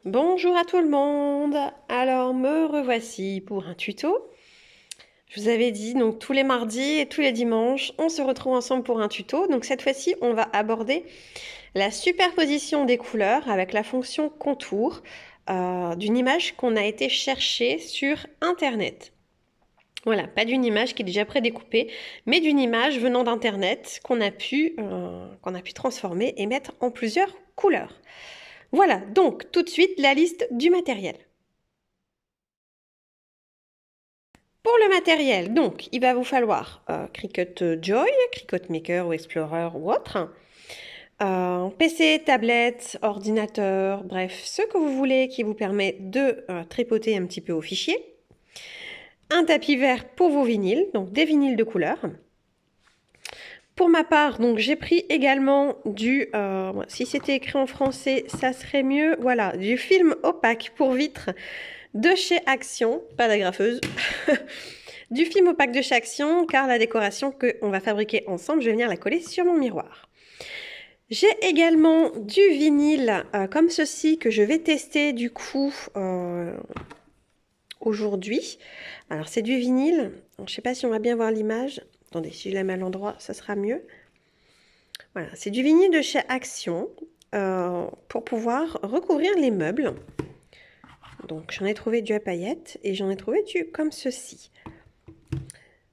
Bonjour à tout le monde. Alors me revoici pour un tuto. Je vous avais dit donc tous les mardis et tous les dimanches, on se retrouve ensemble pour un tuto. Donc cette fois-ci, on va aborder la superposition des couleurs avec la fonction contour d'une image qu'on a été chercher sur Internet. Voilà, pas d'une image qui est déjà prédécoupée, mais d'une image venant d'Internet qu'on a pu transformer et mettre en plusieurs couleurs. Voilà, donc tout de suite la liste du matériel. Pour le matériel, donc, il va vous falloir Cricut Joy, Cricut Maker ou Explorer ou autre, PC, tablette, ordinateur, bref, ce que vous voulez qui vous permet de tripoter un petit peu au fichier. Un tapis vert pour vos vinyles, donc des vinyles de couleur. Pour ma part, donc j'ai pris également si c'était écrit en français, ça serait mieux, voilà, du film opaque pour vitre de chez Action, pas d'agrafeuse. Du film opaque de chez Action, car la décoration qu'on va fabriquer ensemble, je vais venir la coller sur mon miroir. J'ai également du vinyle comme ceci que je vais tester du coup aujourd'hui. Alors c'est du vinyle, je ne sais pas si on va bien voir l'image. Attendez, si je la mets à l'endroit, ça sera mieux. Voilà, c'est du vinyle de chez Action pour pouvoir recouvrir les meubles. Donc j'en ai trouvé du à paillettes et j'en ai trouvé du comme ceci.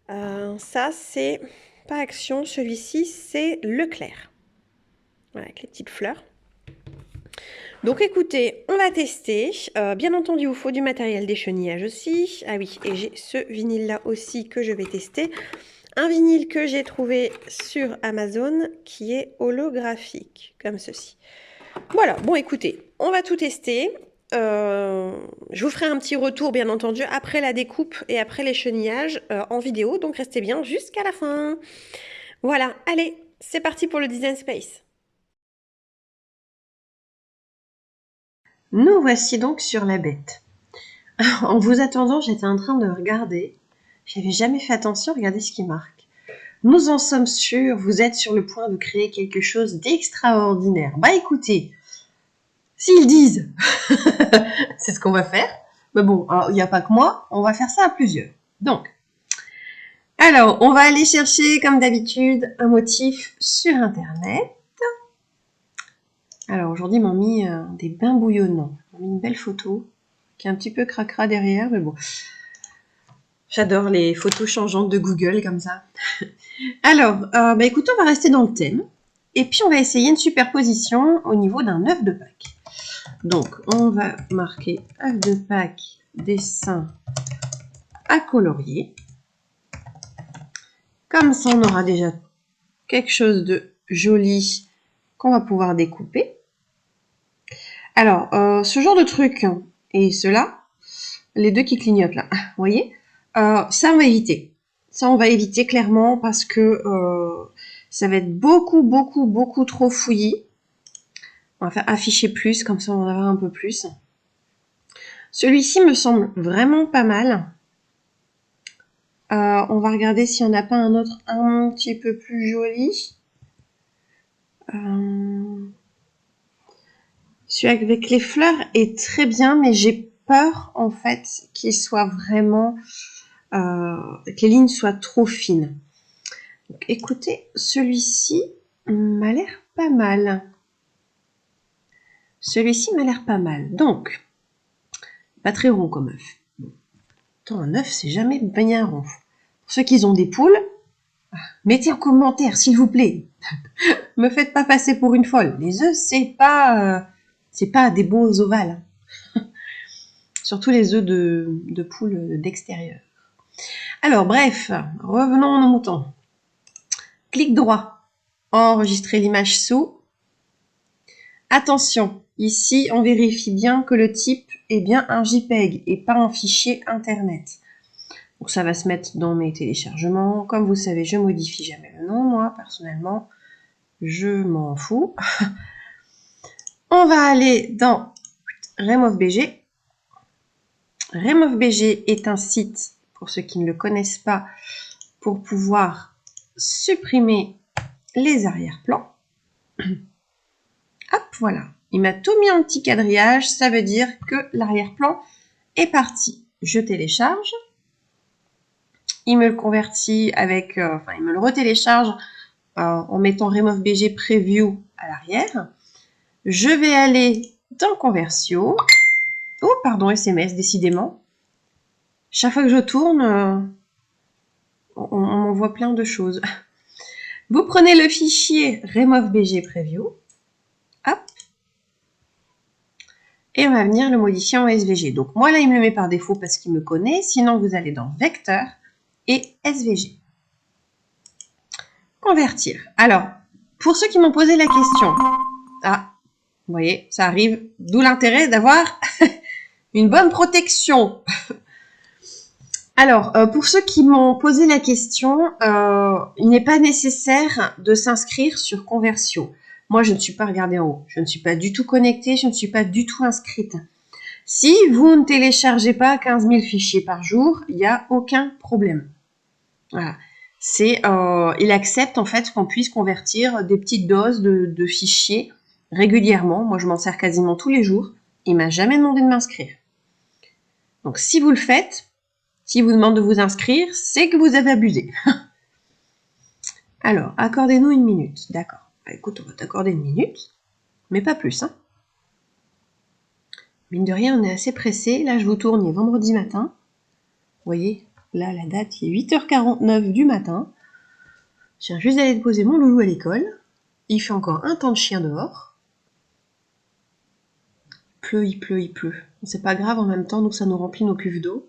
Ça, c'est pas Action, celui-ci, c'est Leclerc. Voilà, avec les petites fleurs. Donc écoutez, on va tester. Bien entendu, il vous faut du matériel d'échenillage aussi. Ah oui, et j'ai ce vinyle-là aussi que je vais tester. Un vinyle que j'ai trouvé sur Amazon qui est holographique, comme ceci. Voilà, bon écoutez, on va tout tester. Je vous ferai un petit retour, bien entendu, après la découpe et après l'échenillage en vidéo. Donc restez bien jusqu'à la fin. Voilà, allez, c'est parti pour le Design Space. Nous voici donc sur la bête. En vous attendant, j'étais en train de regarder. J'avais jamais fait attention, regardez ce qui marque. Nous en sommes sûrs, vous êtes sur le point de créer quelque chose d'extraordinaire. Bah écoutez, s'ils disent, c'est ce qu'on va faire. Mais bon, il n'y a pas que moi, on va faire ça à plusieurs. Donc, alors, on va aller chercher, comme d'habitude, un motif sur Internet. Alors, aujourd'hui, ils m'ont mis des bains bouillonnants. Ils m'ont mis une belle photo, qui est un petit peu cracra derrière, mais bon. J'adore les photos changeantes de Google comme ça. Alors, écoute, on va rester dans le thème. Et puis, on va essayer une superposition au niveau d'un œuf de Pâques. Donc, on va marquer œuf de Pâques, dessin à colorier. Comme ça, on aura déjà quelque chose de joli qu'on va pouvoir découper. Alors, ce genre de truc et cela, les deux qui clignotent là, vous voyez, ça on va éviter. Ça on va éviter clairement parce que ça va être beaucoup trop fouillis. On va faire afficher plus, comme ça on va avoir un peu plus. Celui-ci me semble vraiment pas mal. On va regarder s'il n'y en a pas un autre un petit peu plus joli. Celui avec les fleurs est très bien, mais j'ai peur en fait qu'il soit vraiment que les lignes soient trop fines. Donc, écoutez, celui-ci m'a l'air pas mal. Celui-ci m'a l'air pas mal. Donc, pas très rond comme œuf. Attends, un œuf, c'est jamais bien rond. Pour ceux qui ont des poules, mettez en commentaire, s'il vous plaît. Me faites pas passer pour une folle. Les œufs, c'est pas des beaux ovales. Surtout les œufs de poules d'extérieur. Alors, bref, revenons à nos moutons. Clic droit, enregistrer l'image sous. Attention, ici, on vérifie bien que le type est bien un JPEG et pas un fichier internet. Donc ça va se mettre dans mes téléchargements. Comme vous savez, je modifie jamais le nom, moi, personnellement. Je m'en fous. On va aller dans Remove BG. Remove BG est un site, pour ceux qui ne le connaissent pas, pour pouvoir supprimer les arrière-plans. Hop, voilà. Il m'a tout mis en petit quadrillage, ça veut dire que l'arrière-plan est parti. Je télécharge. Il me le convertit avec, il me le retélécharge en mettant Remove BG Preview à l'arrière. Je vais aller dans Conversio. Oh, pardon, SMS, décidément. Chaque fois que je tourne, on m'envoie plein de choses. Vous prenez le fichier Remove BG Preview. Hop. Et on va venir le modifier en SVG. Donc moi, là, il me le met par défaut parce qu'il me connaît. Sinon, vous allez dans Vecteur et SVG. Convertir. Alors, pour ceux qui m'ont posé la question, vous voyez, ça arrive, d'où l'intérêt d'avoir une bonne protection. Alors, pour ceux qui m'ont posé la question, il n'est pas nécessaire de s'inscrire sur Conversio. Moi, je ne suis pas regardée en haut. Je ne suis pas du tout connectée, je ne suis pas du tout inscrite. Si vous ne téléchargez pas 15 000 fichiers par jour, il n'y a aucun problème. Voilà. Il accepte en fait qu'on puisse convertir des petites doses de fichiers régulièrement. Moi, je m'en sers quasiment tous les jours. Il m'a jamais demandé de m'inscrire. Donc, si vous le faites, s'il vous demande de vous inscrire, c'est que vous avez abusé. Alors, accordez-nous une minute. D'accord. Écoute, on va t'accorder une minute, mais pas plus. Hein. Mine de rien, on est assez pressé. Là, je vous tourne, il est vendredi matin. Vous voyez, là, la date, il est 8h49 du matin. Je viens juste d'aller déposer mon loulou à l'école. Il fait encore un temps de chien dehors. Il pleut. C'est pas grave, en même temps, nous, ça nous remplit nos cuves d'eau.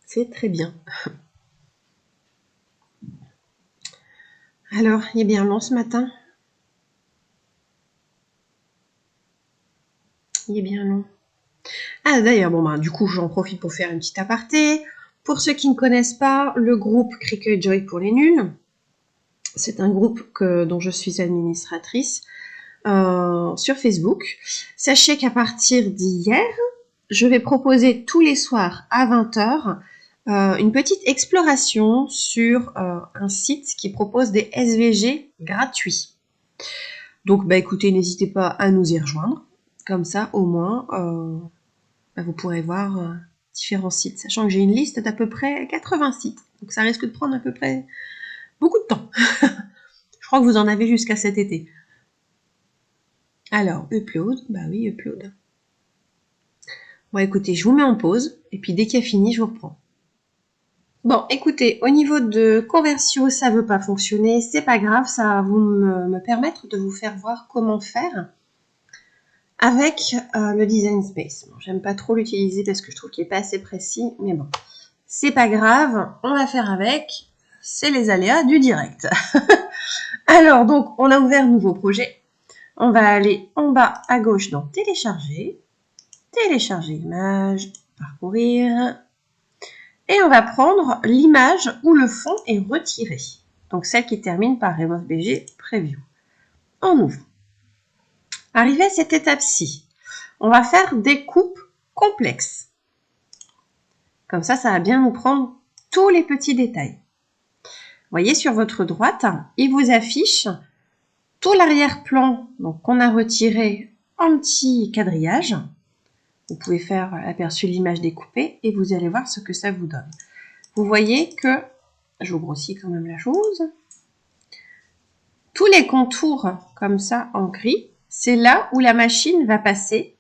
C'est très bien. Alors, il est bien long ce matin. Il est bien long. Ah, d'ailleurs, du coup, j'en profite pour faire une petite aparté. Pour ceux qui ne connaissent pas, le groupe Cricut Joy pour les nuls, c'est un groupe dont je suis administratrice sur Facebook. Sachez qu'à partir d'hier, je vais proposer tous les soirs à 20h une petite exploration sur un site qui propose des SVG gratuits. Donc, écoutez, n'hésitez pas à nous y rejoindre. Comme ça, au moins, vous pourrez voir différents sites, sachant que j'ai une liste d'à peu près 80 sites. Donc, ça risque de prendre à peu près beaucoup de temps. Je crois que vous en avez jusqu'à cet été. Alors, upload. Oui, upload. Bon, écoutez, je vous mets en pause. Et puis, dès qu'il y a fini, je vous reprends. Bon, écoutez, au niveau de Conversio, ça ne veut pas fonctionner. C'est pas grave, ça va me permettre de vous faire voir comment faire avec le Design Space. Bon, j'aime pas trop l'utiliser parce que je trouve qu'il n'est pas assez précis. Mais bon, c'est pas grave. On va faire avec. C'est les aléas du direct. Alors, donc, on a ouvert un nouveau projet. On va aller en bas à gauche dans Télécharger. Télécharger image, parcourir. Et on va prendre l'image où le fond est retiré. Donc, celle qui termine par Remove BG Preview. On ouvre. Arrivé à cette étape-ci, on va faire des coupes complexes. Comme ça, ça va bien nous prendre tous les petits détails. Vous voyez, sur votre droite, il vous affiche tout l'arrière-plan qu'on a retiré en petit quadrillage. Vous pouvez faire l'aperçu de l'image découpée et vous allez voir ce que ça vous donne. Vous voyez que, je vous grossis quand même la chose, tous les contours comme ça en gris, c'est là où la machine va passer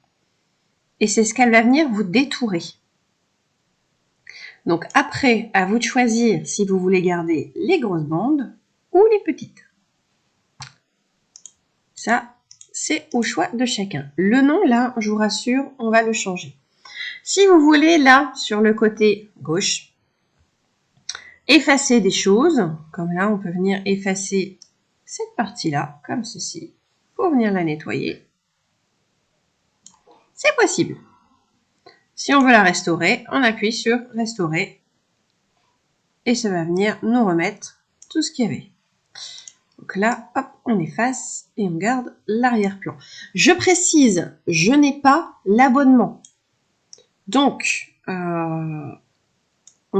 et c'est ce qu'elle va venir vous détourer. Donc après, à vous de choisir si vous voulez garder les grosses bandes ou les petites. Ça, c'est au choix de chacun. Le nom, là, je vous rassure, on va le changer. Si vous voulez, là, sur le côté gauche, effacer des choses, comme là, on peut venir effacer cette partie-là, comme ceci, pour venir la nettoyer. C'est possible. Si on veut la restaurer, on appuie sur « Restaurer » et ça va venir nous remettre tout ce qu'il y avait. Donc là, hop, on efface et on garde l'arrière-plan. Je précise, je n'ai pas l'abonnement. Donc, on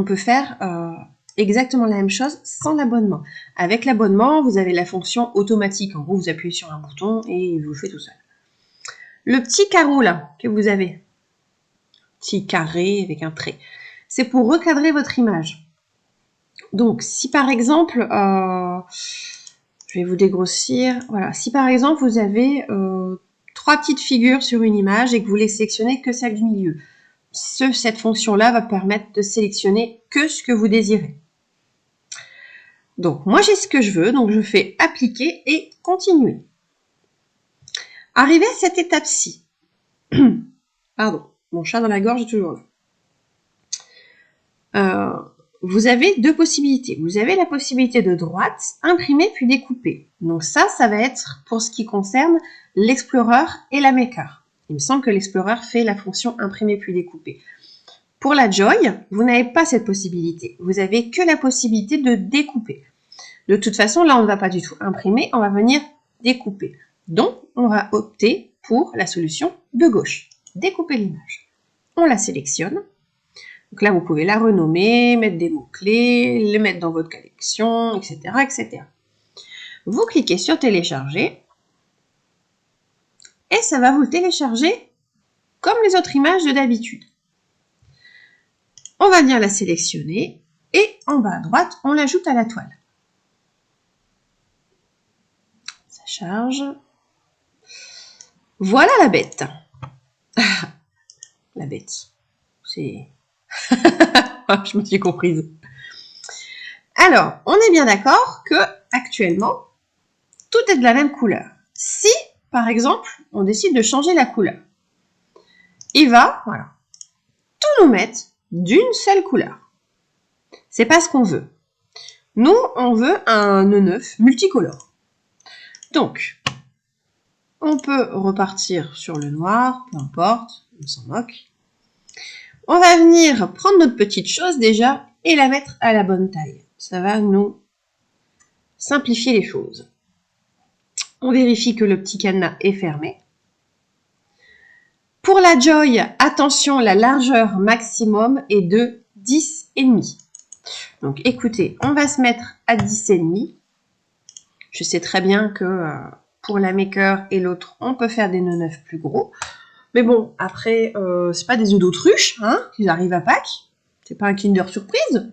peut faire exactement la même chose sans l'abonnement. Avec l'abonnement, vous avez la fonction automatique. En gros, vous appuyez sur un bouton et il vous le fait tout seul. Le petit carreau là que vous avez, petit carré avec un trait, c'est pour recadrer votre image. Donc, si par exemple, je vais vous dégrossir, voilà, si par exemple vous avez 3 petites figures sur une image et que vous les sélectionnez que celle du milieu, cette fonction-là va permettre de sélectionner que ce que vous désirez. Donc, moi j'ai ce que je veux, donc je fais appliquer et continuer. Arrivé à cette étape-ci, pardon, mon chat dans la gorge est toujours là. Vous avez deux possibilités. Vous avez la possibilité de droite, imprimer puis découper. Donc ça va être pour ce qui concerne l'Explorer et la Maker. Il me semble que l'Explorer fait la fonction imprimer puis découper. Pour la Joy, vous n'avez pas cette possibilité. Vous avez que la possibilité de découper. De toute façon, là, on ne va pas du tout imprimer, on va venir découper. Donc, on va opter pour la solution de gauche. Découper l'image. On la sélectionne. Donc là, vous pouvez la renommer, mettre des mots-clés, les mettre dans votre collection, etc., etc. Vous cliquez sur télécharger et ça va vous le télécharger comme les autres images de d'habitude. On va venir la sélectionner et en bas à droite, on l'ajoute à la toile. Ça charge. Voilà la bête. La bête. C'est... Je me suis comprise. Alors, on est bien d'accord que actuellement, tout est de la même couleur. Si, par exemple, on décide de changer la couleur, il va, voilà, tout nous mettre d'une seule couleur. C'est pas ce qu'on veut. Nous, on veut un nœud neuf multicolore. Donc, on peut repartir sur le noir, peu importe, on s'en moque. On va venir prendre notre petite chose déjà et la mettre à la bonne taille. Ça va nous simplifier les choses. On vérifie que le petit cadenas est fermé. Pour la Joy, attention, la largeur maximum est de 10,5. Donc écoutez, on va se mettre à 10,5. Je sais très bien que pour la Maker et l'autre, on peut faire des nœuds neufs plus gros. Mais bon, après, c'est pas des œufs d'autruche, hein, qu'ils arrivent à Pâques. C'est pas un Kinder Surprise.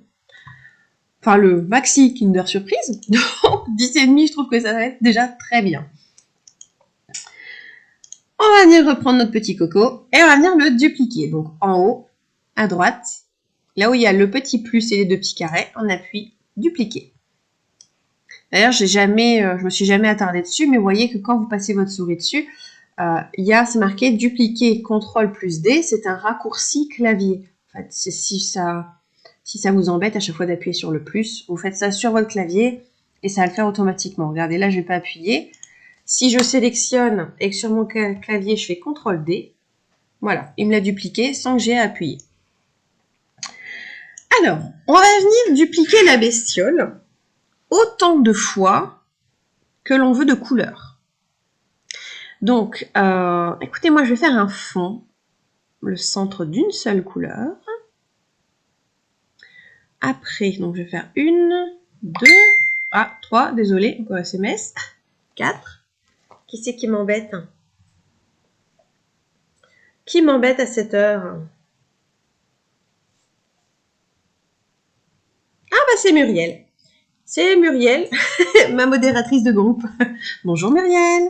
Enfin, le maxi Kinder Surprise. Donc, 10,5, je trouve que ça va être déjà très bien. On va venir reprendre notre petit coco et on va venir le dupliquer. Donc, en haut, à droite, là où il y a le petit plus et les deux petits carrés, on appuie dupliquer. D'ailleurs, je me suis jamais attardée dessus, mais vous voyez que quand vous passez votre souris dessus, c'est marqué dupliquer CTRL plus D, c'est un raccourci clavier. En fait, si ça vous embête à chaque fois d'appuyer sur le plus, vous faites ça sur votre clavier et ça va le faire automatiquement. Regardez, là, je ne vais pas appuyer. Si je sélectionne et que sur mon clavier, je fais CTRL D, voilà, il me l'a dupliqué sans que j'ai à appuyer. Alors, on va venir dupliquer la bestiole autant de fois que l'on veut de couleurs. Donc, écoutez, moi, je vais faire un fond, le centre d'une seule couleur. Après, donc, je vais faire 3, désolé, encore SMS, 4. Qui c'est qui m'embête? Qui m'embête à cette heure? Ah, bah, c'est Muriel. C'est Muriel, ma modératrice de groupe. Bonjour Muriel.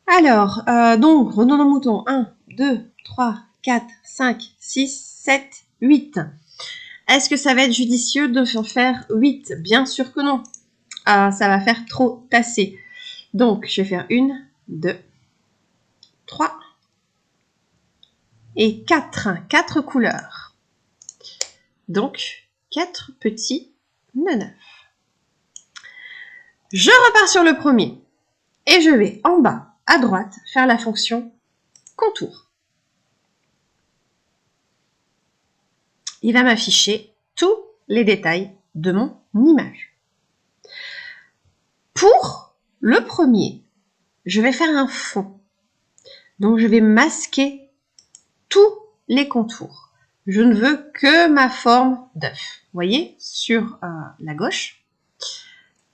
Alors, donc, redonnons nos moutons. 1, 2, 3, 4, 5, 6, 7, 8. Est-ce que ça va être judicieux de faire 8? Bien sûr que non. Ça va faire trop tasser. Donc, je vais faire 1, 2, 3 et 4. 4 couleurs. Donc, 4 petits nœuds neufs. Je repars sur le premier. Et je vais en bas, à droite, faire la fonction contour. Il va m'afficher tous les détails de mon image. Pour le premier, je vais faire un fond. Donc, je vais masquer tous les contours. Je ne veux que ma forme d'œuf. Vous voyez, sur la gauche,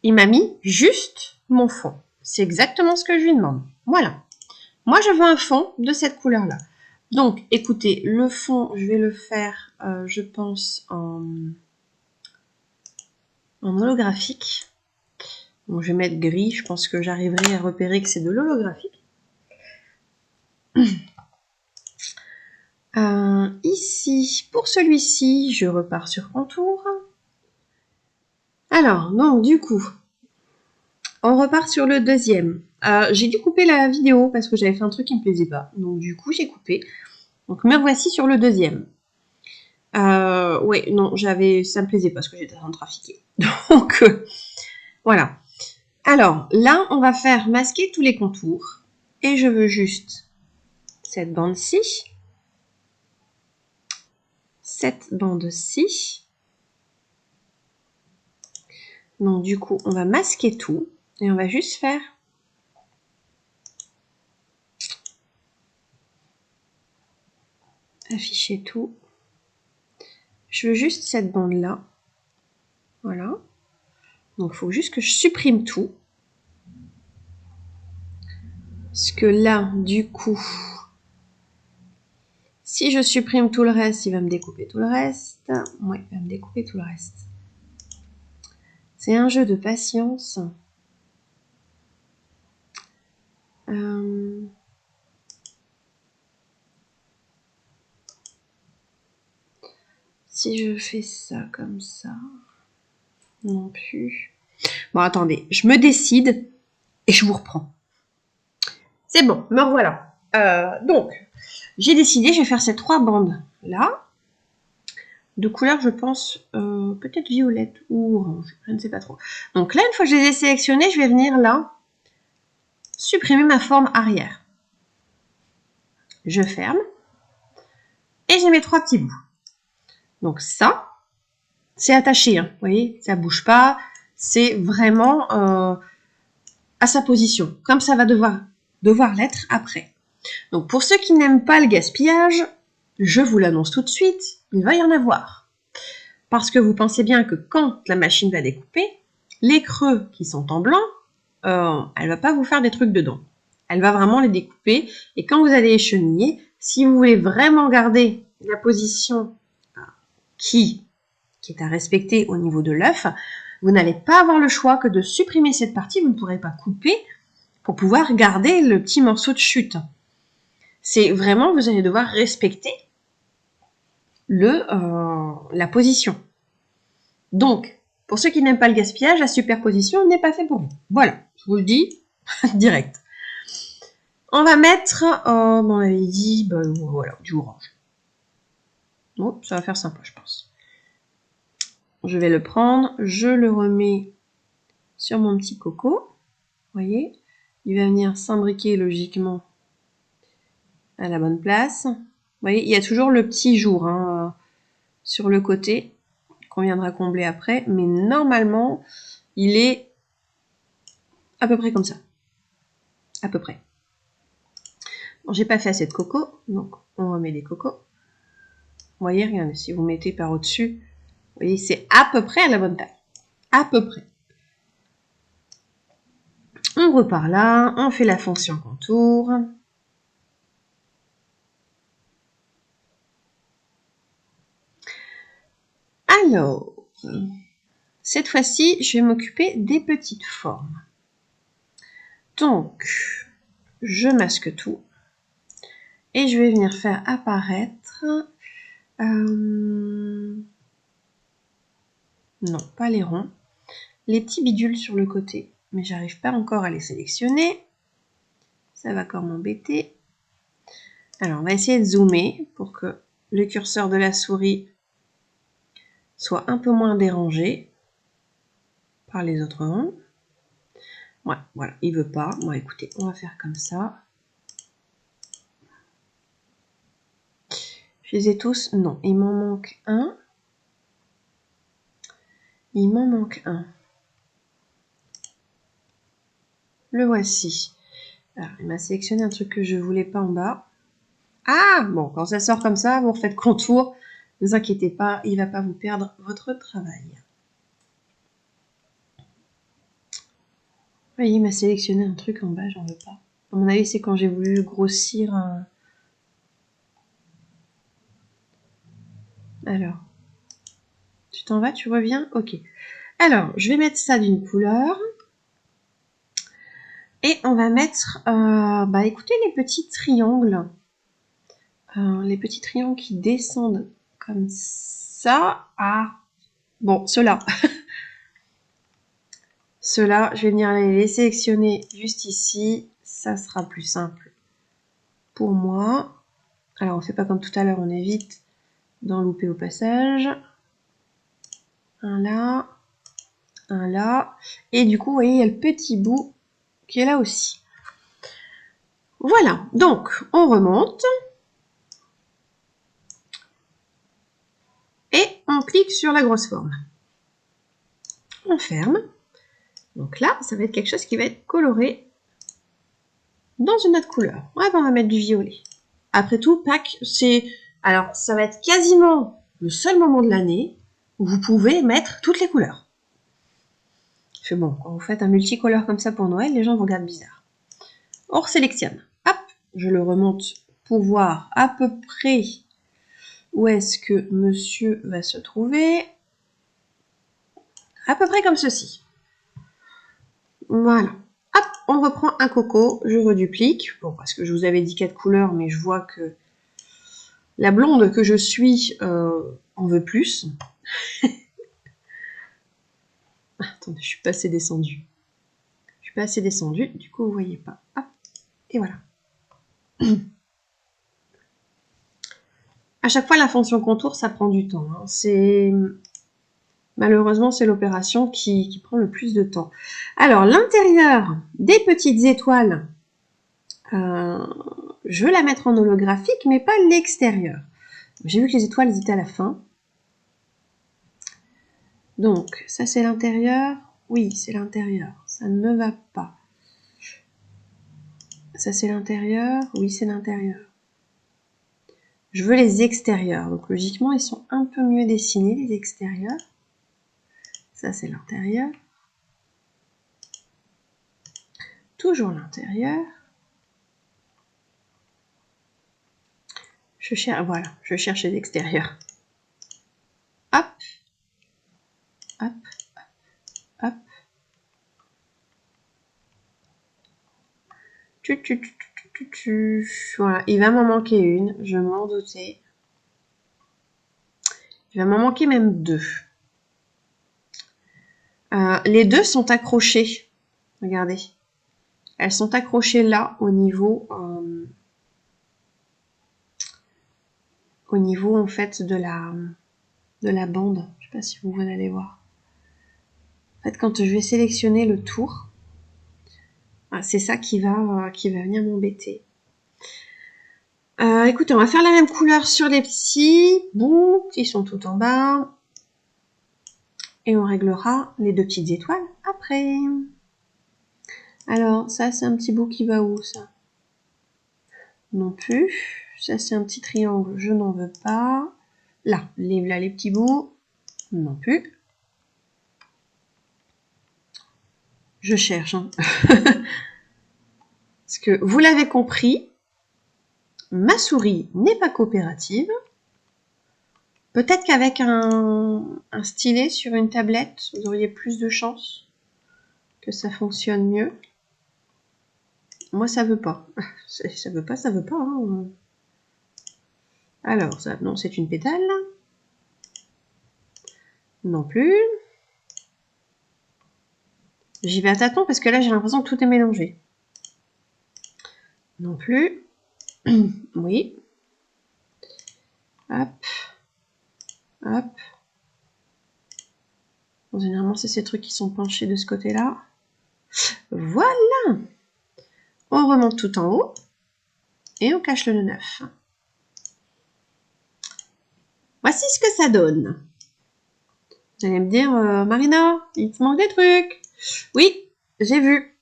il m'a mis juste mon fond. C'est exactement ce que je lui demande. Voilà. Voilà. Moi, je veux un fond de cette couleur-là. Donc, écoutez, le fond, je vais le faire, je pense, en holographique. Donc, je vais mettre gris. Je pense que j'arriverai à repérer que c'est de l'holographique. Ici, pour celui-ci, je repars sur contour. Alors, donc, du coup, on repart sur le deuxième. J'ai dû couper la vidéo parce que j'avais fait un truc qui me plaisait pas. Donc, du coup, j'ai coupé. Donc, me revoici sur le deuxième. Ouais, non, ça me plaisait pas ce que j'étais en train de trafiquer. Donc, voilà. Alors, là, on va faire masquer tous les contours. Et je veux juste cette bande-ci. Cette bande-ci. Donc, du coup, on va masquer tout. Et on va juste faire afficher tout. Je veux juste cette bande-là. Voilà. Donc, il faut juste que je supprime tout. Parce que là, du coup, si je supprime tout le reste, il va me découper tout le reste. Ouais, il va me découper tout le reste. C'est un jeu de patience. Si je fais ça comme ça, non plus. Bon, attendez, je me décide et je vous reprends. C'est bon, me revoilà. Donc, j'ai décidé, je vais faire ces 3 bandes là. De couleur, je pense, peut-être violette ou orange, je ne sais pas trop. Donc là, une fois que je les ai sélectionnés, je vais venir là, supprimer ma forme arrière. Je ferme. Et j'ai mes 3 petits bouts. Donc ça, c'est attaché, hein, vous voyez, ça bouge pas. C'est vraiment à sa position, comme ça va devoir l'être après. Donc pour ceux qui n'aiment pas le gaspillage, je vous l'annonce tout de suite, il va y en avoir. Parce que vous pensez bien que quand la machine va découper, les creux qui sont en blanc, elle va pas vous faire des trucs dedans. Elle va vraiment les découper. Et quand vous allez écheniller, si vous voulez vraiment garder la position qui est à respecter au niveau de l'œuf, vous n'allez pas avoir le choix que de supprimer cette partie, vous ne pourrez pas couper pour pouvoir garder le petit morceau de chute. C'est vraiment, vous allez devoir respecter la position. Donc, pour ceux qui n'aiment pas le gaspillage, la superposition n'est pas fait pour vous. Voilà, je vous le dis direct. On va mettre, on avait dit, voilà, du orange. Bon, ça va faire sympa, je pense. Je vais le prendre, je le remets sur mon petit coco. Vous voyez, il va venir s'imbriquer logiquement à la bonne place. Vous voyez, il y a toujours le petit jour sur le côté qu'on viendra combler après, mais normalement, il est à peu près comme ça. À peu près. Bon, j'ai pas fait assez de coco, donc on remet des cocos. Vous voyez, regardez, si vous mettez par au-dessus, vous voyez, c'est à peu près à la bonne taille. À peu près. On repart là, on fait la fonction contour. Alors, cette fois-ci, je vais m'occuper des petites formes. Donc, je masque tout. Et je vais venir faire apparaître... non, pas les ronds. Les petits bidules sur le côté. Mais j'arrive pas encore à les sélectionner. Ça va encore m'embêter. Alors, on va essayer de zoomer pour que le curseur de la souris soit un peu moins dérangé par les autres ronds. Ouais, voilà, il veut pas. Bon, écoutez, on va faire comme ça. Je les ai tous. Non, il m'en manque un. Il m'en manque un. Le voici. Alors, il m'a sélectionné un truc que je voulais pas en bas. Ah, bon, quand ça sort comme ça, vous refaites contour. Ne vous inquiétez pas, il va pas vous perdre votre travail. Vous voyez, il m'a sélectionné un truc en bas, j'en veux pas. mon avis, c'est quand j'ai voulu grossir. Alors, tu t'en vas, tu reviens? Ok. Alors, je vais mettre ça d'une couleur. Et on va mettre, écoutez, les petits triangles. Les petits triangles qui descendent comme ça. Ah, bon, ceux-là. Ceux-là, je vais venir les sélectionner juste ici. Ça sera plus simple pour moi. Alors, on ne fait pas comme tout à l'heure, on évite d'en louper au passage. Un là, un là. Et du coup, vous voyez, il y a le petit bout qui est là aussi. Voilà, donc on remonte. Et on clique sur la grosse forme. On ferme. Donc là, ça va être quelque chose qui va être coloré dans une autre couleur. Ouais, on va mettre du violet. Après tout, Pâques, alors, ça va être quasiment le seul moment de l'année où vous pouvez mettre toutes les couleurs. Je fais bon, quand vous faites un multicolore comme ça pour Noël, les gens vous regardent bizarre. On resélectionne. Hop, je le remonte pour voir à peu près où est-ce que monsieur va se trouver. À peu près comme ceci. Voilà. Hop, on reprend un coco, je reduplique. Bon, parce que je vous avais dit 4 couleurs, mais je vois que la blonde que je suis en veut plus. Attendez, je suis pas assez descendue. Je suis pas assez descendue, du coup, vous voyez pas. Hop, et voilà. À chaque fois, la fonction contour, ça prend du temps. Hein. Malheureusement, c'est l'opération qui prend le plus de temps. Alors, l'intérieur des petites étoiles, je veux la mettre en holographique, mais pas l'extérieur. J'ai vu que les étoiles étaient à la fin. Donc, ça c'est l'intérieur. Oui, c'est l'intérieur. Ça ne me va pas. Ça c'est l'intérieur. Oui, c'est l'intérieur. Je veux les extérieurs. Donc, logiquement, ils sont un peu mieux dessinés, les extérieurs. Ça, c'est l'intérieur. Toujours l'intérieur. Voilà, je cherche les extérieurs. Hop. Hop. Hop. Voilà, il va m'en manquer une, je m'en doutais. Il va m'en manquer même 2. Les 2 sont accrochées. Regardez. Elles sont accrochées là au niveau en fait de la bande. Je sais pas si vous allez voir. En fait, quand je vais sélectionner le tour, c'est ça qui va venir m'embêter. Écoutez, on va faire la même couleur sur les petits bouts qui sont tout en bas. Et on réglera les 2 petites étoiles après. Alors, ça, c'est un petit bout qui va où, ça? Non plus. Ça, c'est un petit triangle, je n'en veux pas. Là, les petits bouts, non plus. Je cherche. Hein. Parce que vous l'avez compris, ma souris n'est pas coopérative. Peut-être qu'avec un stylet sur une tablette, vous auriez plus de chances que ça fonctionne mieux. Moi, ça veut pas. Ça veut pas, ça veut pas. Hein. Alors, ça, non, c'est une pétale. Non plus. J'y vais à tâtons parce que là, j'ai l'impression que tout est mélangé. Non plus. Oui. Hop. Hop. Bon, généralement, c'est ces trucs qui sont penchés de ce côté-là. Voilà. On remonte tout en haut. Et on cache le nœud 9. Voici ce que ça donne. Vous allez me dire, Marina, il te manque des trucs. Oui, j'ai vu.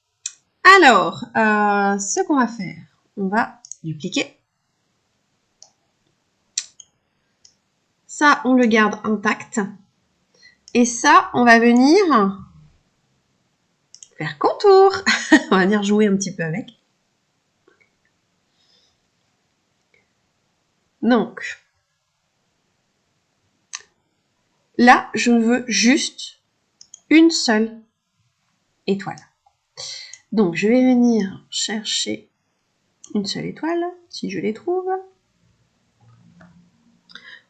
Alors, ce qu'on va faire, on va dupliquer. Ça, on le garde intact. Et ça, on va venir faire contour. On va venir jouer un petit peu avec. Donc, là, je veux juste une seule étoile. Donc, je vais venir chercher une seule étoile, si je les trouve.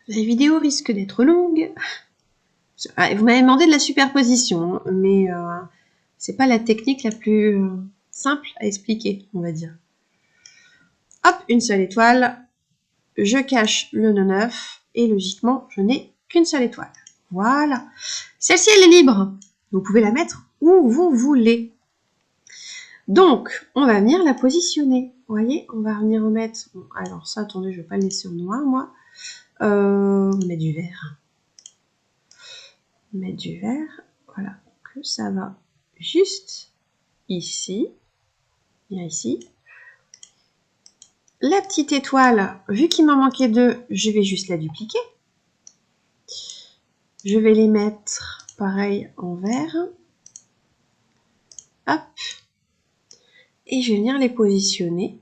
La vidéo risque d'être longue. Vous m'avez demandé de la superposition, mais c'est pas la technique la plus simple à expliquer, on va dire. Hop, une seule étoile. Je cache le nœud 9 et logiquement, je n'ai qu'une seule étoile. Voilà. Celle-ci, elle est libre. Vous pouvez la mettre où vous voulez. Donc, on va venir la positionner. Vous voyez, on va venir remettre... Bon, alors ça, attendez, je ne vais pas le laisser en noir, moi. On met du vert. Mettre du vert, voilà, donc ça va juste ici, bien ici. La petite étoile, vu qu'il m'en manquait deux, je vais juste la dupliquer. Je vais les mettre pareil en vert. Hop. Et je vais venir les positionner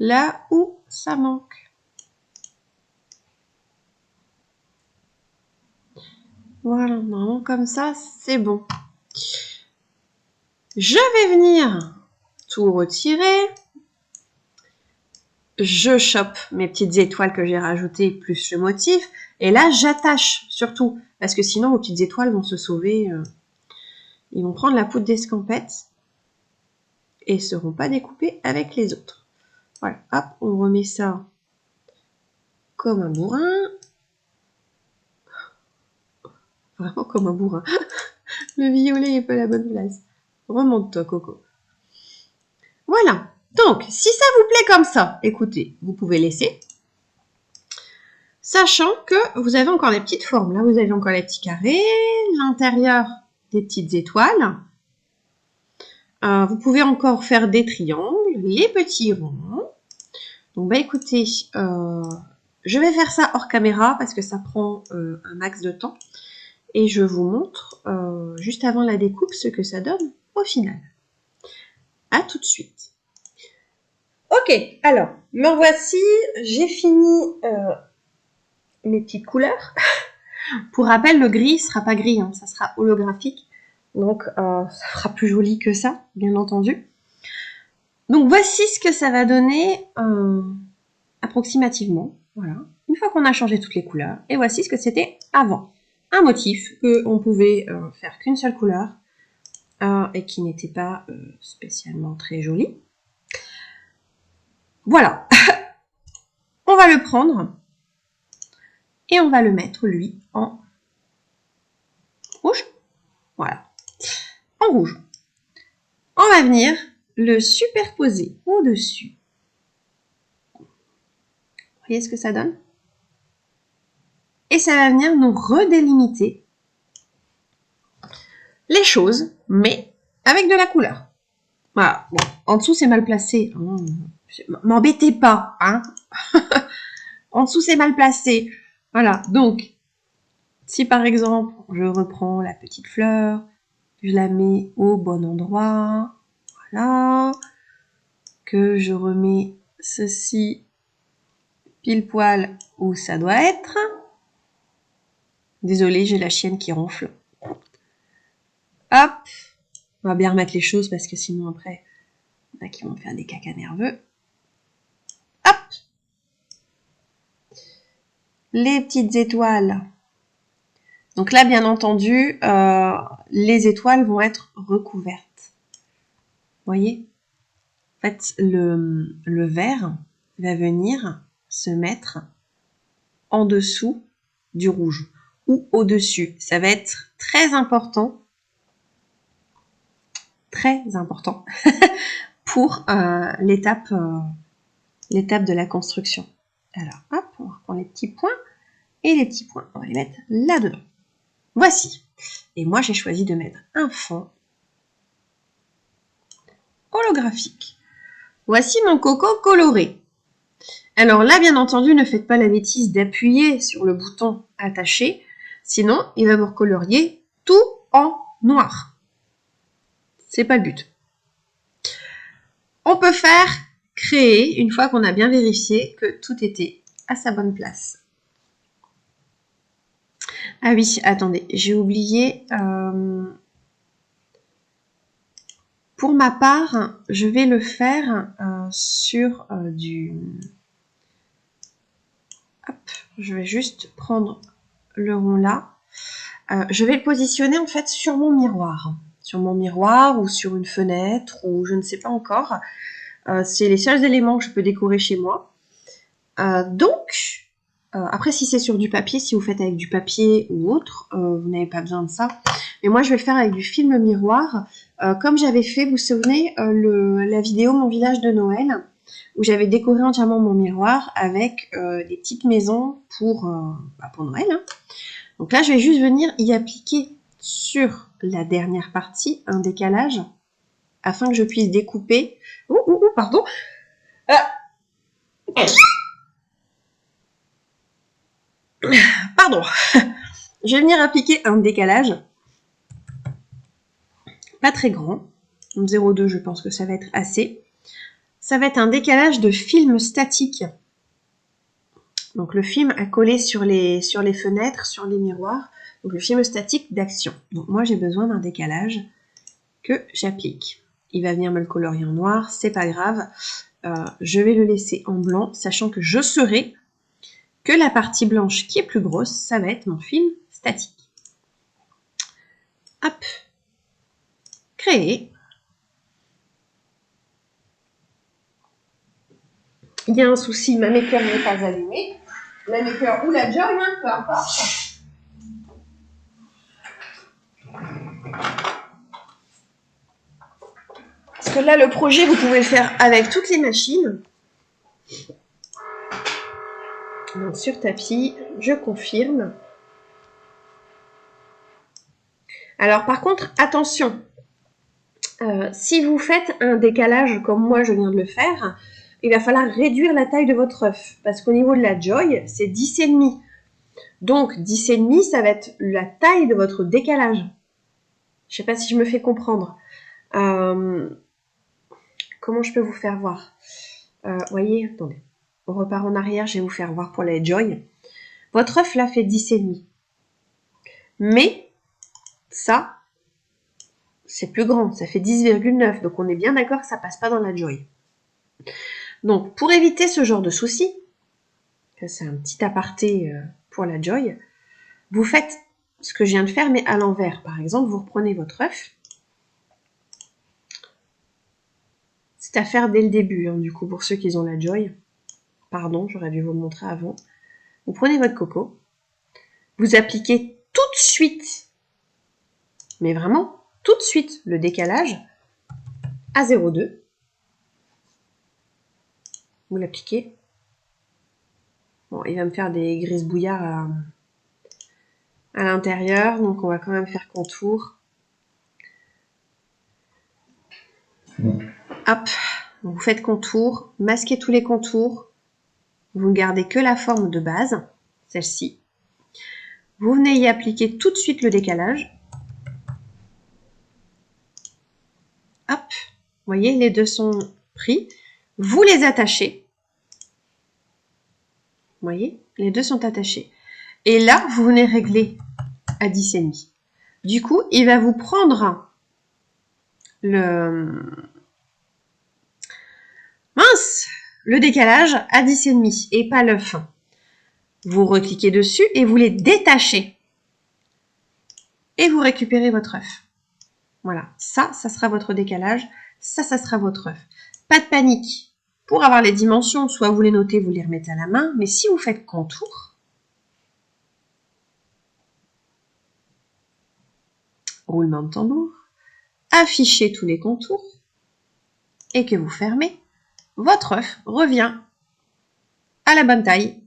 là où ça manque. Voilà, normalement comme ça, c'est bon. Je vais venir tout retirer. Je chope mes petites étoiles que j'ai rajoutées plus le motif. Et là, j'attache surtout. Parce que sinon, vos petites étoiles vont se sauver. Ils vont prendre la poudre d'escampette. Et ne seront pas découpées avec les autres. Voilà, hop, on remet ça comme un bourrin. Vraiment comme un bourrin. Le violet n'est pas à la bonne place. Remonte-toi, Coco. Voilà. Donc, si ça vous plaît comme ça, écoutez, vous pouvez laisser. Sachant que vous avez encore les petites formes. Là, vous avez encore les petits carrés, l'intérieur des petites étoiles. Vous pouvez encore faire des triangles, les petits ronds. Donc, bah écoutez, je vais faire ça hors caméra parce que ça prend un max de temps. Et je vous montre, juste avant la découpe, ce que ça donne au final. À tout de suite. Ok, alors, me voici, j'ai fini mes petites couleurs. Pour rappel, le gris ne sera pas gris, hein, ça sera holographique. Donc, ça sera plus joli que ça, bien entendu. Donc, voici ce que ça va donner approximativement. Voilà. Une fois qu'on a changé toutes les couleurs. Et voici ce que c'était avant. Un motif qu'on pouvait faire qu'une seule couleur et qui n'était pas spécialement très joli. Voilà. On va le prendre et on va le mettre, lui, en rouge. Voilà. En rouge. On va venir le superposer au-dessus. Vous voyez ce que ça donne? Et ça va venir nous redélimiter les choses, mais avec de la couleur. Voilà. Bon, en dessous, c'est mal placé. M'embêtez pas, hein. En dessous, c'est mal placé. Voilà. Donc, si par exemple, je reprends la petite fleur, je la mets au bon endroit, voilà, que je remets ceci pile poil où ça doit être. Désolée, j'ai la chienne qui ronfle. Hop, on va bien remettre les choses parce que sinon après, il y en a qui vont faire des cacas nerveux. Hop, les petites étoiles. Donc là, bien entendu, les étoiles vont être recouvertes. Vous voyez? En fait, le vert va venir se mettre en dessous du rouge ou au-dessus. Ça va être très important pour l'étape de la construction. Alors, hop, on reprend les petits points et les petits points, on va les mettre là-dedans. Voici. Et moi, j'ai choisi de mettre un fond holographique. Voici mon coco coloré. Alors là, bien entendu, ne faites pas la bêtise d'appuyer sur le bouton attaché, sinon il va vous recolorier tout en noir. C'est pas le but. On peut faire créer une fois qu'on a bien vérifié que tout était à sa bonne place. Ah oui, attendez, j'ai oublié. Pour ma part, je vais le faire sur du... Hop, je vais juste prendre le rond là. Je vais le positionner en fait sur mon miroir. Sur mon miroir ou sur une fenêtre ou je ne sais pas encore. C'est les seuls éléments que je peux décorer chez moi. Après si c'est sur du papier, si vous faites avec du papier ou autre, vous n'avez pas besoin de ça. Mais moi je vais le faire avec du film miroir. Comme j'avais fait, vous vous souvenez, la vidéo Mon village de Noël, où j'avais décoré entièrement mon miroir avec des petites maisons pour Noël. Hein. Donc là, je vais juste venir y appliquer sur la dernière partie un décalage afin que je puisse découper. Pardon. Pardon. Je vais venir appliquer un décalage pas très grand. 0,2, je pense que ça va être assez. Ça va être un décalage de film statique. Donc le film à coller sur les fenêtres, sur les miroirs. Donc le film statique d'action. Donc moi j'ai besoin d'un décalage que j'applique. Il va venir me le colorier en noir, c'est pas grave. Je vais le laisser en blanc, sachant que je saurai que la partie blanche qui est plus grosse, ça va être mon film statique. Hop. Créer. Il y a un souci, ma maker n'est pas allumée. La maker ou la joy, hein, peu importe. Parce que là, le projet, vous pouvez le faire avec toutes les machines. Donc sur tapis, je confirme. Alors par contre, attention. Si vous faites un décalage comme moi je viens de le faire, il va falloir réduire la taille de votre œuf. Parce qu'au niveau de la joy, c'est 10,5. Donc 10,5, ça va être la taille de votre décalage. Je ne sais pas si je me fais comprendre. Comment je peux vous faire voir? Voyez, attendez. On repart en arrière, je vais vous faire voir pour la joy. Votre œuf là fait 10,5. Mais ça, c'est plus grand, ça fait 10,9. Donc on est bien d'accord que ça passe pas dans la joy. Donc pour éviter ce genre de souci, c'est un petit aparté pour la joy, vous faites ce que je viens de faire mais à l'envers. Par exemple, vous reprenez votre œuf. C'est à faire dès le début, hein, du coup, pour ceux qui ont la joy. Pardon, j'aurais dû vous le montrer avant. Vous prenez votre coco, vous appliquez tout de suite, mais vraiment tout de suite, le décalage à 0,2. Vous l'appliquez. Bon, il va me faire des grisebouillards à l'intérieur, donc on va quand même faire contour. Hop, vous faites contour, masquez tous les contours. Vous ne gardez que la forme de base, celle-ci. Vous venez y appliquer tout de suite le décalage. Hop, vous voyez, les deux sont pris. Vous les attachez. Vous voyez, les deux sont attachés. Et là, vous venez régler à 10,5. Du coup, il va vous prendre le décalage à 10,5 et pas l'œuf. Vous recliquez dessus et vous les détachez. Et vous récupérez votre œuf. Voilà, ça sera votre décalage. Ça sera votre œuf. Pas de panique. Pour avoir les dimensions, soit vous les notez, vous les remettez à la main. Mais si vous faites contour, roulement de tambour, affichez tous les contours et que vous fermez, votre œuf revient à la bonne taille,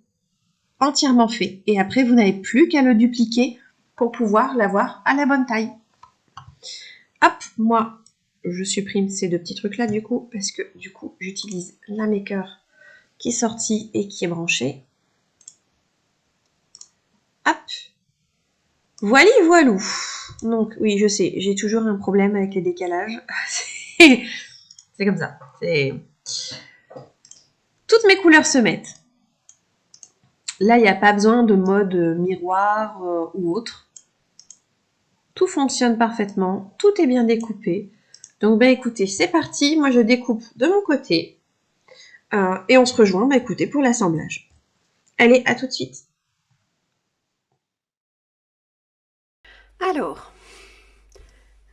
entièrement fait. Et après, vous n'avez plus qu'à le dupliquer pour pouvoir l'avoir à la bonne taille. Hop, moi, je supprime ces deux petits trucs-là du coup, parce que du coup, j'utilise la maker qui est sortie et qui est branchée. Hop. Voilà, voilou. Donc, oui, je sais, j'ai toujours un problème avec les décalages. C'est comme ça. toutes mes couleurs se mettent. Là, il n'y a pas besoin de mode miroir ou autre. Tout fonctionne parfaitement, tout est bien découpé. Donc, écoutez, c'est parti. Moi, je découpe de mon côté. Et on se rejoint, écoutez, pour l'assemblage. Allez, à tout de suite. Alors,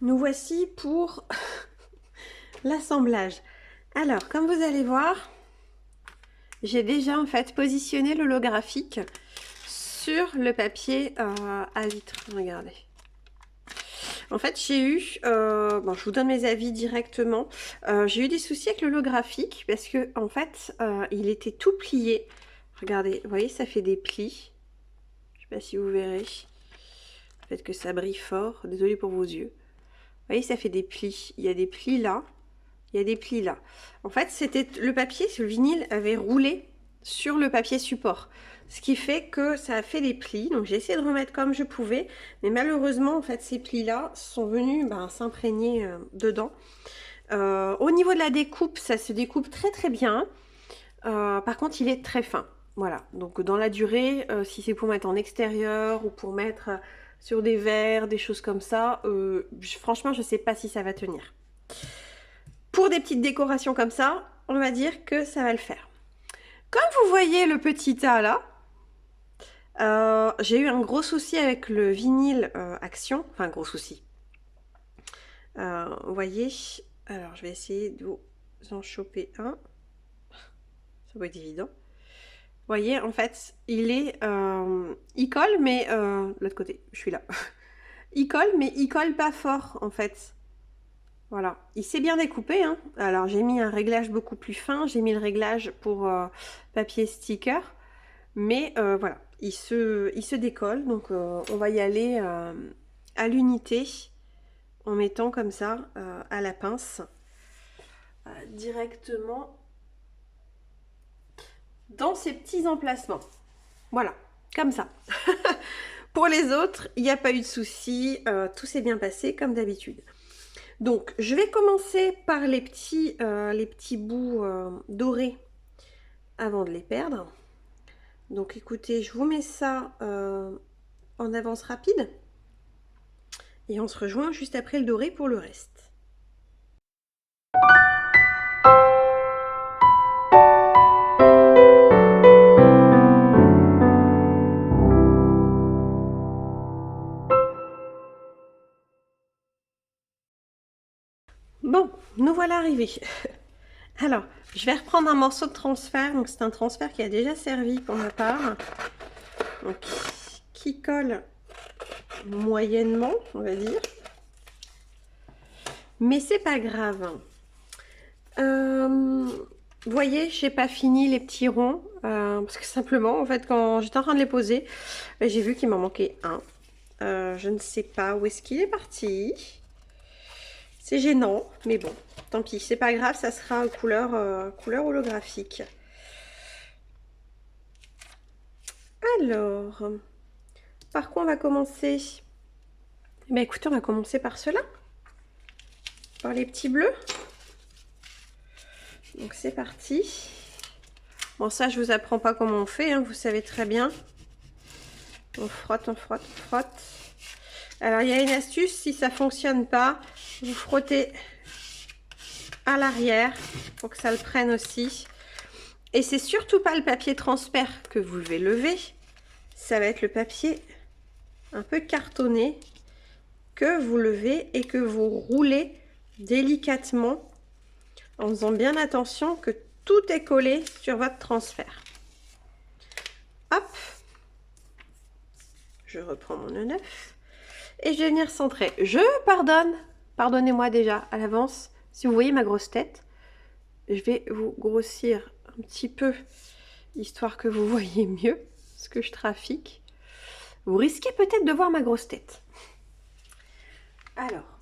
nous voici pour l'assemblage. Alors, comme vous allez voir, j'ai déjà en fait positionné l'holographique sur le papier à vitre. Regardez. En fait, j'ai eu, bon, je vous donne mes avis directement. J'ai eu des soucis avec l'holographique parce que en fait, il était tout plié. Regardez, vous voyez, ça fait des plis. Je sais pas si vous verrez. Peut-être que ça brille fort. Désolée pour vos yeux. Vous voyez, ça fait des plis. Il y a des plis là. Il y a des plis là. En fait, c'était le papier, le vinyle avait roulé sur le papier support. Ce qui fait que ça a fait des plis. Donc, j'ai essayé de remettre comme je pouvais. Mais malheureusement, en fait, ces plis-là sont venus s'imprégner dedans. Au niveau de la découpe, ça se découpe très très bien. Par contre, il est très fin. Voilà. Donc, dans la durée, si c'est pour mettre en extérieur ou pour mettre sur des verres, des choses comme ça, franchement, je ne sais pas si ça va tenir. Pour des petites décorations comme ça, on va dire que ça va le faire. Comme vous voyez le petit tas là, j'ai eu un gros souci avec le vinyle Action. Enfin, gros souci. Vous voyez, alors je vais essayer de vous en choper un. Ça va être évident. Vous voyez, en fait, il colle, mais l'autre côté, je suis là. Il colle, mais il colle pas fort, en fait. Voilà, il s'est bien découpé, hein. Alors j'ai mis un réglage beaucoup plus fin, j'ai mis le réglage pour papier sticker, mais voilà, il se décolle, donc on va y aller à l'unité en mettant comme ça à la pince directement dans ces petits emplacements. Voilà, comme ça. Pour les autres, il n'y a pas eu de souci, tout s'est bien passé comme d'habitude. Donc, je vais commencer par les petits bouts dorés avant de les perdre. Donc, écoutez, je vous mets ça en avance rapide. Et on se rejoint juste après le doré pour le reste. Bon, nous voilà arrivés. Alors, je vais reprendre un morceau de transfert. Donc, c'est un transfert qui a déjà servi pour ma part. Donc, qui colle moyennement, on va dire. Mais c'est pas grave. Vous voyez, j'ai pas fini les petits ronds. Parce que simplement, en fait, quand j'étais en train de les poser, j'ai vu qu'il m'en manquait un. Je ne sais pas où est-ce qu'il est parti. C'est gênant, mais bon, tant pis, c'est pas grave, ça sera couleur holographique. Alors, par quoi on va commencer? Ben écoutez, on va commencer par ceux-là, par les petits bleus. Donc c'est parti. Bon, ça, je vous apprends pas comment on fait, hein, vous savez très bien. On frotte, on frotte, on frotte. Alors, il y a une astuce, si ça fonctionne pas, vous frottez à l'arrière pour que ça le prenne aussi. Et c'est surtout pas le papier transfert que vous devez lever, ça va être le papier un peu cartonné que vous levez et que vous roulez délicatement en faisant bien attention que tout est collé sur votre transfert. Hop, je reprends mon nœud neuf et je vais venir centrer. Je pardonnez-moi déjà à l'avance si vous voyez ma grosse tête. Je vais vous grossir un petit peu, histoire que vous voyez mieux ce que je trafique. Vous risquez peut-être de voir ma grosse tête. Alors,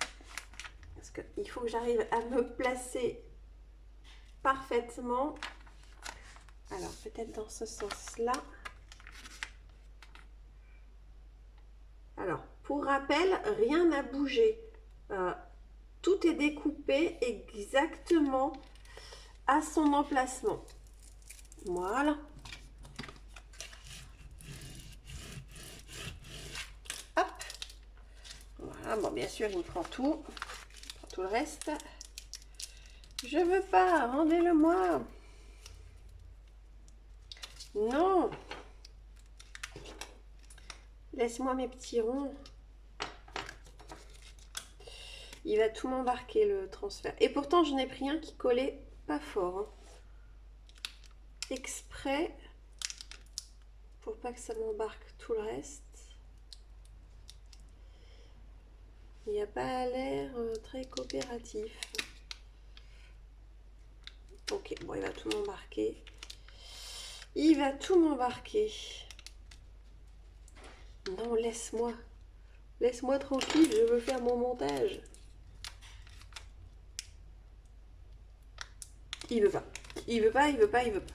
parce qu'il faut que j'arrive à me placer parfaitement. Alors, peut-être dans ce sens-là. Alors, pour rappel, rien n'a bougé. Tout est découpé exactement à son emplacement. Voilà. Hop. Voilà, bon, bien sûr, il me prend tout. Il prend tout le reste. Je veux pas, rendez-le-moi. Non. Laisse-moi mes petits ronds. Il va tout m'embarquer le transfert. Et pourtant, je n'ai pris un qui collait pas fort. Hein. Exprès pour pas que ça m'embarque tout le reste. Il n'y a pas l'air très coopératif. Ok, bon, il va tout m'embarquer. Il va tout m'embarquer. Non, laisse-moi. Laisse-moi tranquille, je veux faire mon montage. Il veut pas. Il veut pas, il veut pas, il veut pas.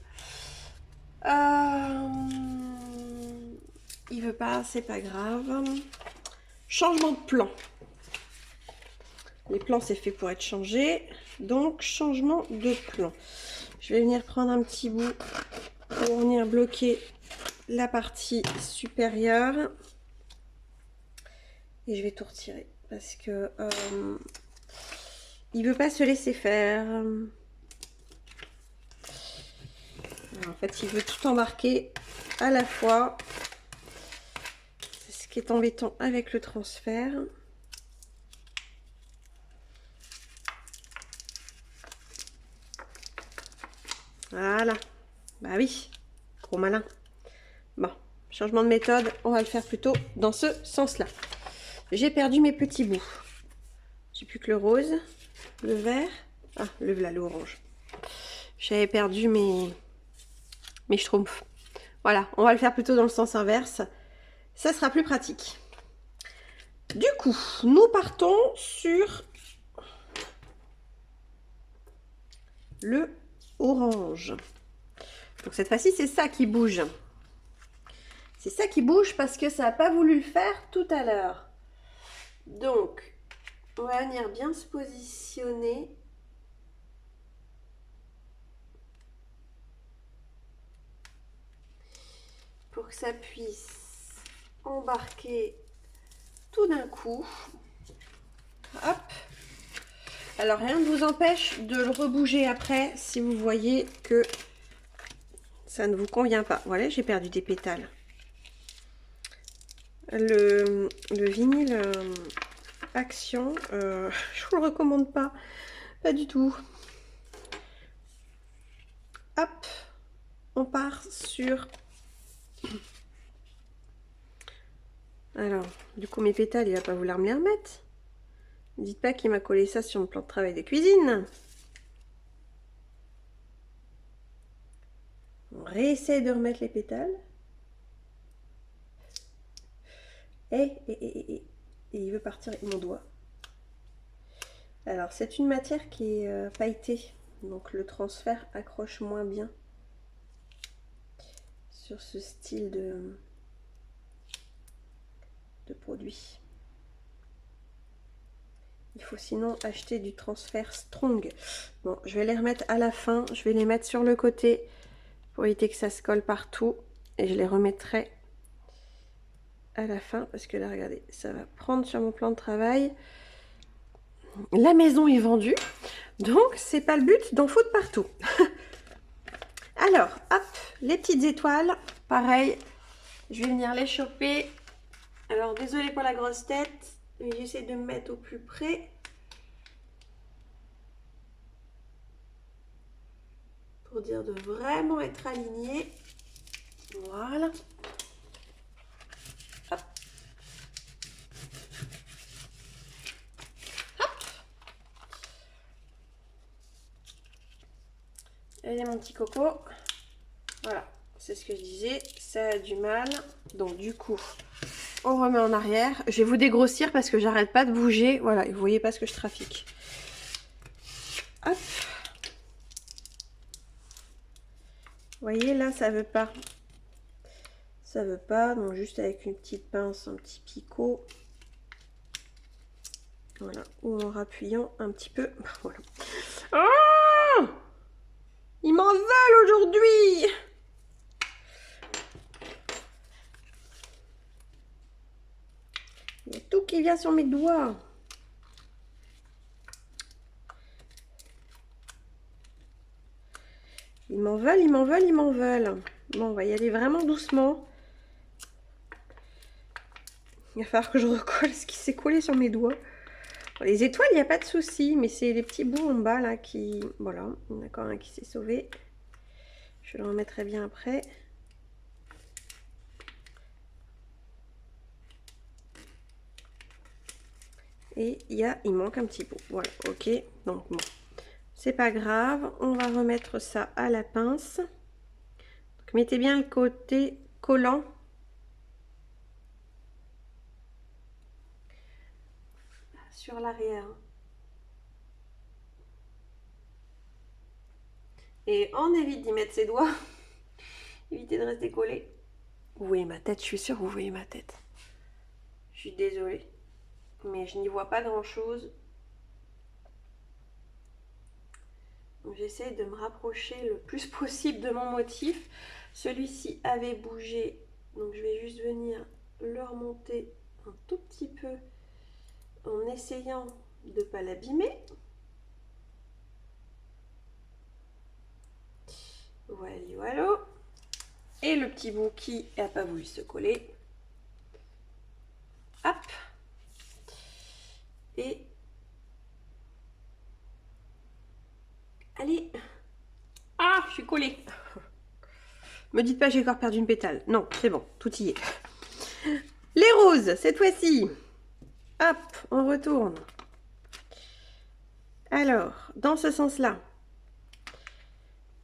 Il veut pas, c'est pas grave. Changement de plan. Les plans, c'est fait pour être changé. Donc, changement de plan. Je vais venir prendre un petit bout pour venir bloquer la partie supérieure. Et je vais tout retirer. Parce que il veut pas se laisser faire. En fait, il veut tout embarquer à la fois. C'est ce qui est embêtant avec le transfert. Voilà. Bah oui, trop malin. Bon, changement de méthode, on va le faire plutôt dans ce sens-là. J'ai perdu mes petits bouts. J'ai plus que le rose, le vert. Ah, l'orange. J'avais perdu mes schtroumpfs. Voilà, on va le faire plutôt dans le sens inverse. Ça sera plus pratique. Du coup, nous partons sur le orange. Donc cette fois-ci, c'est ça qui bouge. C'est ça qui bouge parce que ça n'a pas voulu le faire tout à l'heure. Donc, on va venir bien se positionner. Pour que ça puisse embarquer tout d'un coup. Hop. Alors, rien ne vous empêche de le rebouger après si vous voyez que ça ne vous convient pas. Voilà, j'ai perdu des pétales. Le vinyle Action, je vous le recommande pas. Pas du tout. Hop. On part sur... Alors, du coup, mes pétales, il va pas vouloir me les remettre. Dites pas qu'il m'a collé ça sur mon plan de travail de cuisine. On réessaie de remettre les pétales. Et il veut partir avec mon doigt. Alors, c'est une matière qui est pailletée. Donc, le transfert accroche moins bien sur ce style de produit. Il faut sinon acheter du transfert strong. Bon, je vais les remettre à la fin. Je vais les mettre sur le côté pour éviter que ça se colle partout. Et je les remettrai à la fin parce que là, regardez, ça va prendre sur mon plan de travail. La maison est vendue. Donc, c'est pas le but d'en foutre partout. Alors, hop, les petites étoiles. Pareil, je vais venir les choper. Alors, désolée pour la grosse tête. Mais j'essaie de me mettre au plus près. Pour dire de vraiment être aligné. Voilà. Hop. Hop. Allez mon petit coco. Voilà, c'est ce que je disais. Ça a du mal. Donc du coup... on remet en arrière. Je vais vous dégrossir parce que j'arrête pas de bouger. Voilà, et vous voyez pas ce que je trafique. Hop. Vous voyez, là, ça veut pas. Ça veut pas. Donc, juste avec une petite pince, un petit picot. Voilà. Ou en rappuyant un petit peu. Voilà. Oh, ils m'en veulent aujourd'hui. qui vient sur mes doigts. Ils m'en veulent, ils m'en veulent, ils m'en veulent. Bon, on va y aller vraiment doucement. Il va falloir que je recolle ce qui s'est collé sur mes doigts. Bon, les étoiles, il n'y a pas de souci, mais c'est les petits bouts en bas là qui... Voilà, il y en a encore un qui s'est sauvé. Je le remettrai bien après. Et il manque un petit bout. Voilà, ok. Donc bon, c'est pas grave. On va remettre ça à la pince. Donc, mettez bien le côté collant. Sur l'arrière. Et on évite d'y mettre ses doigts. Évitez de rester collé. Vous voyez ma tête, je suis sûre que vous voyez ma tête. Je suis désolée. Mais je n'y vois pas grand chose. J'essaie de me rapprocher le plus possible de mon motif. Celui-ci avait bougé. Donc je vais juste venir le remonter un tout petit peu en essayant de ne pas l'abîmer. Voilà, voilà. Et le petit bout qui n'a pas voulu se coller. Hop. Et allez. Ah, je suis collée. Me dites pas j'ai encore perdu une pétale. Non, c'est bon, tout y est. Les roses, cette fois-ci. Hop, on retourne. Alors, dans ce sens-là,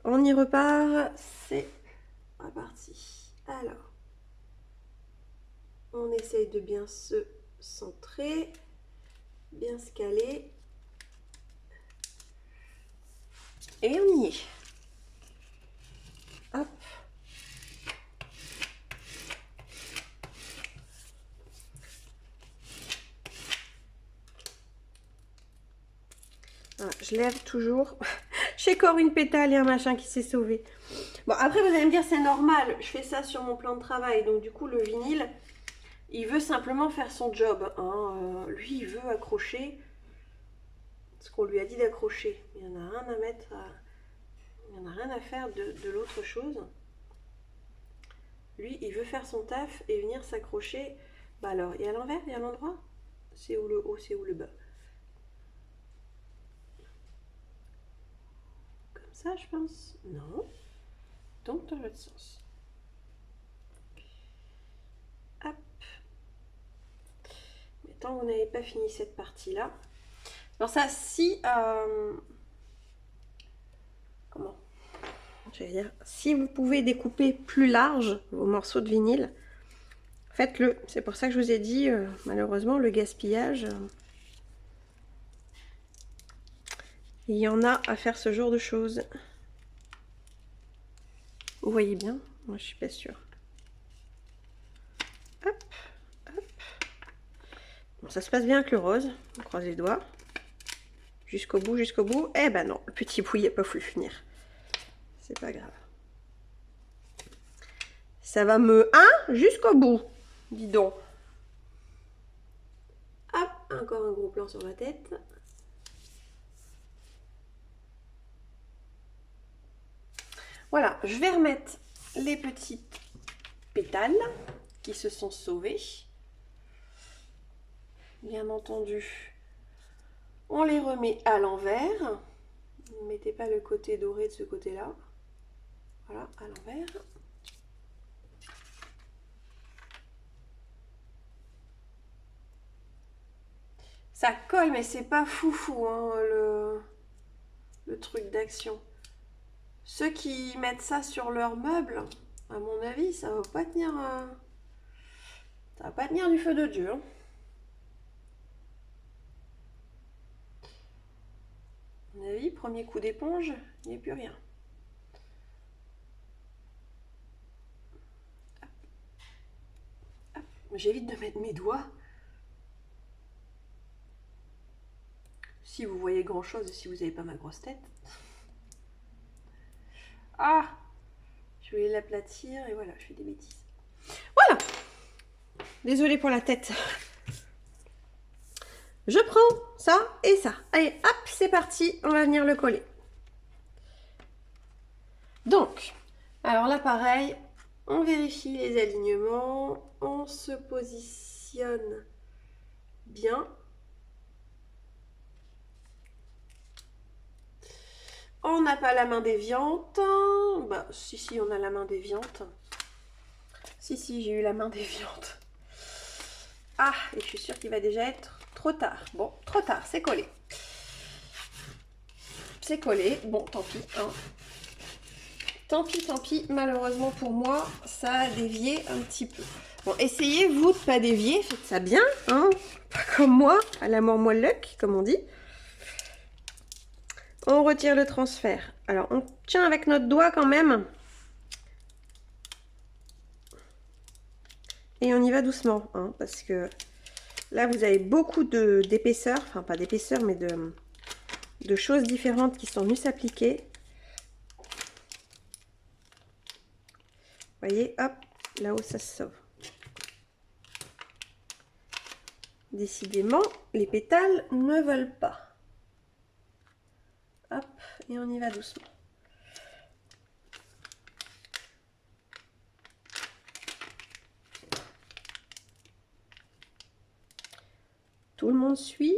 on y repart. C'est reparti. Alors, on essaye de bien se centrer, bien se caler. Et on y est. Hop. Voilà, je lève toujours. J'ai encore une pétale et un machin qui s'est sauvé. Bon, après, vous allez me dire, c'est normal. Je fais ça sur mon plan de travail. Donc, du coup, le vinyle, il veut simplement faire son job. Hein. Lui, il veut accrocher ce qu'on lui a dit d'accrocher. Il n'y en a rien à mettre... Il n'y en a rien à faire de l'autre chose. Lui, il veut faire son taf et venir s'accrocher. Bah alors, il y a l'envers, il y a l'endroit. C'est où le haut, c'est où le bas. Comme ça, je pense. Non. Donc, dans l'autre sens. Hop. Mais tant que vous n'avez pas fini cette partie-là. Alors ça, si... comment ? J'allais dire, si vous pouvez découper plus large vos morceaux de vinyle, faites-le. C'est pour ça que je vous ai dit, malheureusement, le gaspillage, il y en a à faire ce genre de choses. Vous voyez bien? Moi, je suis pas sûre. Hop, hop. Bon, ça se passe bien avec le rose. On croise les doigts. Jusqu'au bout, jusqu'au bout. Eh ben non, le petit bout, il n'a pas voulu finir. C'est pas grave. Ça va me... jusqu'au bout. Dis donc. Hop, encore un gros plan sur ma tête. Voilà, je vais remettre les petites pétales qui se sont sauvées. Bien entendu, on les remet à l'envers. Ne mettez pas le côté doré de ce côté-là. Voilà, à l'envers. Ça colle, mais c'est pas foufou, hein, le truc d'action. Ceux qui mettent ça sur leur meuble, à mon avis, ça va pas tenir, ça va pas tenir du feu de Dieu. Hein. À mon avis, premier coup d'éponge, il n'y a plus rien. J'évite de mettre mes doigts. Si vous voyez grand chose, si vous n'avez pas ma grosse tête. Ah, je voulais l'aplatir et voilà, je fais des bêtises. Voilà. Désolée pour la tête. Je prends ça et ça. Allez, hop, c'est parti, on va venir le coller. Donc, alors là pareil, on vérifie les alignements, on se positionne bien. On n'a pas la main déviante. Bah, si, on a la main déviante. Si, j'ai eu la main déviante. Ah, et je suis sûre qu'il va déjà être trop tard. Bon, trop tard, c'est collé. C'est collé, bon, tant pis. Hein. Tant pis, malheureusement pour moi, ça a dévié un petit peu. Bon, essayez, vous, de pas dévier, faites ça bien, hein. Pas comme moi, à la mort moelle-luck, comme on dit. On retire le transfert. Alors, on tient avec notre doigt quand même. Et on y va doucement, hein, parce que là, vous avez beaucoup d'épaisseur, enfin pas d'épaisseur, mais de choses différentes qui sont venues s'appliquer. Vous voyez, hop, là-haut, ça se sauve. Décidément, les pétales ne veulent pas. Hop, et on y va doucement. Tout le monde suit.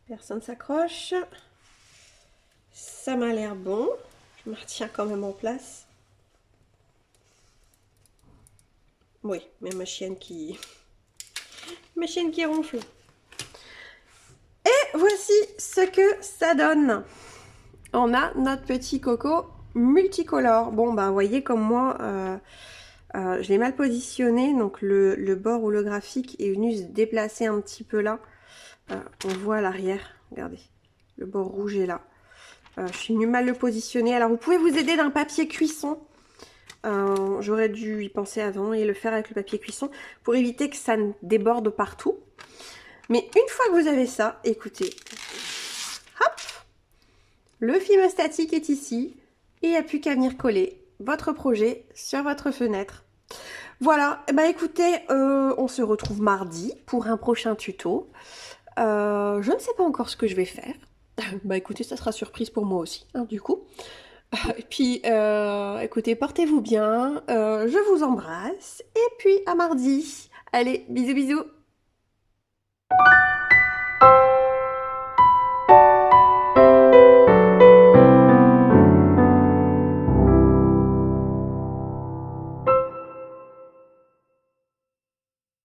Personne s'accroche. Ça m'a l'air bon. Je me retiens quand même en place. Oui, mais ma chienne qui ronfle. Et voici ce que ça donne. On a notre petit coco multicolore. Bon, bah, vous voyez comme moi, je l'ai mal positionné. Donc, le bord ou le graphique est venu se déplacer un petit peu là. On voit à l'arrière. Regardez, le bord rouge est là. Je suis venu mal le positionner. Alors, vous pouvez vous aider d'un papier cuisson. J'aurais dû y penser avant et le faire avec le papier cuisson pour éviter que ça ne déborde partout. Mais une fois que vous avez ça, écoutez, hop, le film statique est ici et il n'y a plus qu'à venir coller votre projet sur votre fenêtre. Voilà, et bah écoutez, on se retrouve mardi pour un prochain tuto. Je ne sais pas encore ce que je vais faire. Bah écoutez, ça sera surprise pour moi aussi, hein, du coup. Et puis, écoutez, portez-vous bien, je vous embrasse, et puis à mardi. Allez, bisous bisous.